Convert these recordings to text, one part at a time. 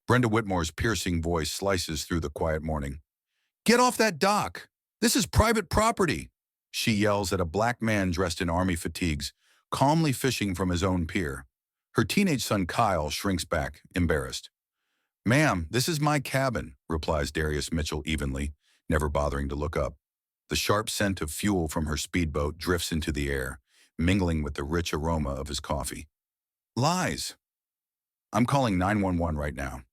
Brenda Whitmore's piercing voice slices through the quiet morning. "Get off that dock! This is private property!" She yells at a black man dressed in army fatigues, calmly fishing from his own pier. Her teenage son Kyle shrinks back, embarrassed. "Ma'am, this is my cabin," replies Darius Mitchell evenly, never bothering to look up. The sharp scent of fuel from her speedboat drifts into the air, mingling with the rich aroma of his coffee. Lies. "I'm calling 911 right now."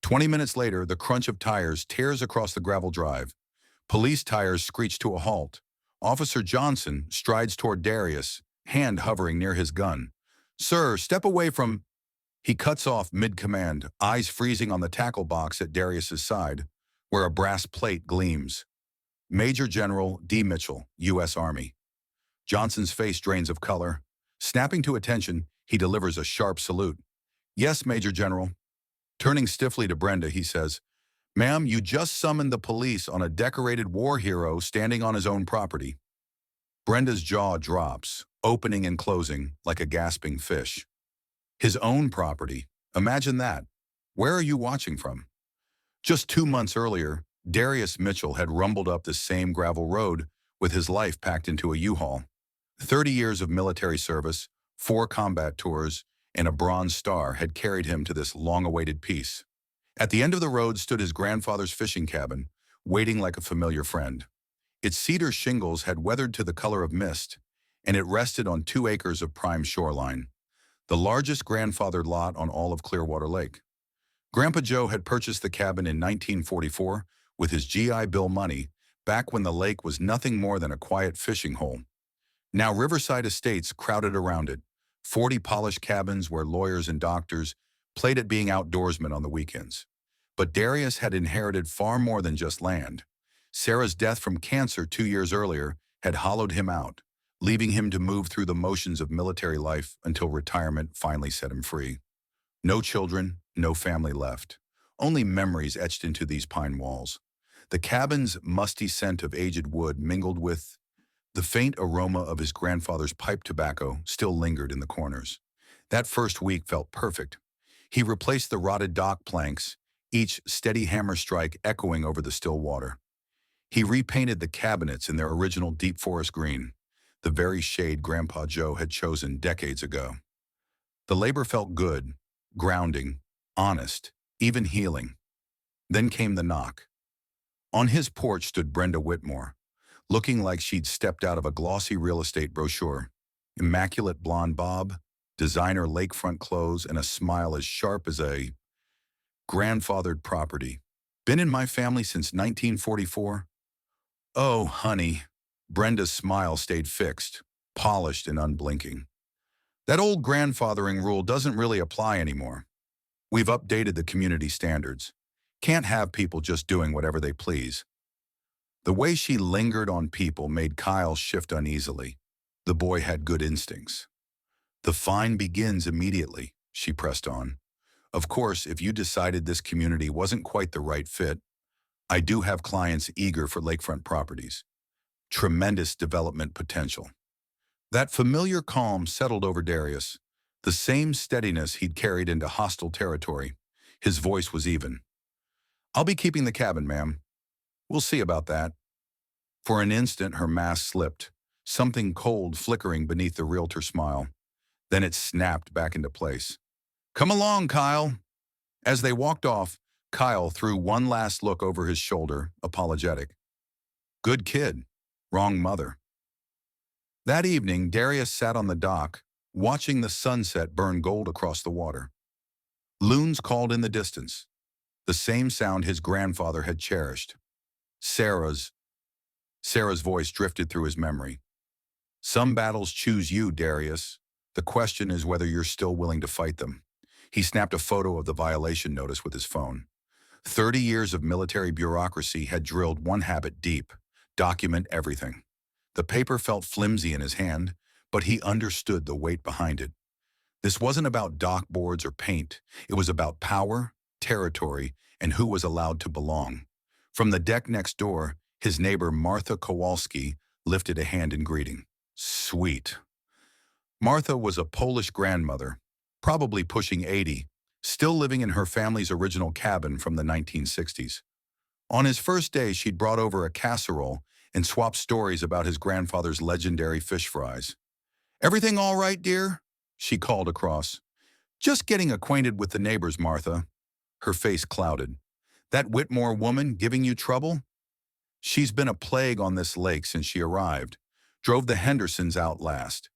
20 minutes later, the crunch of tires tears across the gravel drive. Police tires screech to a halt. Officer Johnson strides toward Darius, hand hovering near his gun. "Sir, step away from—" He cuts off mid-command, eyes freezing on the tackle box at Darius's side, where a brass plate gleams. Major General D. Mitchell, U.S. Army. Johnson's face drains of color. Snapping to attention, he delivers a sharp salute. "Yes, Major General." Turning stiffly to Brenda, he says, "Ma'am, you just summoned the police on a decorated war hero standing on his own property." Brenda's jaw drops, opening and closing like a gasping fish. His own property. Imagine that. Where are you watching from? Just 2 months earlier, Darius Mitchell had rumbled up the same gravel road with his life packed into a U-Haul. 30 years of military service, 4 combat tours, and a Bronze Star had carried him to this long-awaited peace. At the end of the road stood his grandfather's fishing cabin, waiting like a familiar friend. Its cedar shingles had weathered to the color of mist, and it rested on 2 acres of prime shoreline, the largest grandfathered lot on all of Clearwater Lake. Grandpa Joe had purchased the cabin in 1944 with his GI Bill money, back when the lake was nothing more than a quiet fishing hole. Now Riverside Estates crowded around it, 40 polished cabins where lawyers and doctors played at being outdoorsmen on the weekends. But Darius had inherited far more than just land. Sarah's death from cancer 2 years earlier had hollowed him out, leaving him to move through the motions of military life until retirement finally set him free. No children, no family left. Only memories etched into these pine walls. The cabin's musty scent of aged wood mingled with the faint aroma of his grandfather's pipe tobacco still lingered in the corners. That first week felt perfect. He replaced the rotted dock planks, each steady hammer strike echoing over the still water. He repainted the cabinets in their original deep forest green, the very shade Grandpa Joe had chosen decades ago. The labor felt good, grounding, honest, even healing. Then came the knock. On his porch stood Brenda Whitmore, looking like she'd stepped out of a glossy real estate brochure. Immaculate blonde bob, designer lakefront clothes, and a smile as sharp as a grandfathered property. "Been in my family since 1944? "Oh, honey." Brenda's smile stayed fixed, polished and unblinking. "That old grandfathering rule doesn't really apply anymore. We've updated the community standards. Can't have people just doing whatever they please." The way she lingered on people made Kyle shift uneasily. The boy had good instincts. "The fine begins immediately," she pressed on. "Of course, if you decided this community wasn't quite the right fit, I do have clients eager for lakefront properties. Tremendous development potential." That familiar calm settled over Darius, the same steadiness he'd carried into hostile territory. His voice was even. "I'll be keeping the cabin, ma'am. We'll see about that." For an instant, her mask slipped, something cold flickering beneath the realtor's smile. Then it snapped back into place. "Come along, Kyle." As they walked off, Kyle threw one last look over his shoulder, apologetic. "Good kid, wrong mother." That evening, Darius sat on the dock, watching the sunset burn gold across the water. Loons called in the distance, the same sound his grandfather had cherished. Sarah's voice drifted through his memory. "Some battles choose you, Darius. The question is whether you're still willing to fight them." He snapped a photo of the violation notice with his phone. 30 years of military bureaucracy had drilled one habit deep: document everything. The paper felt flimsy in his hand, but he understood the weight behind it. This wasn't about dock boards or paint. It was about power, territory, and who was allowed to belong. From the deck next door, his neighbor Martha Kowalski lifted a hand in greeting. Sweet. Martha was a Polish grandmother, probably pushing 80, still living in her family's original cabin from the 1960s. On his first day, she'd brought over a casserole and swapped stories about his grandfather's legendary fish fries. "Everything all right, dear?" she called across. "Just getting acquainted with the neighbors, Martha." Her face clouded. "That Whitmore woman giving you trouble?" "She's been a plague on this lake since she arrived. Drove the Hendersons out last.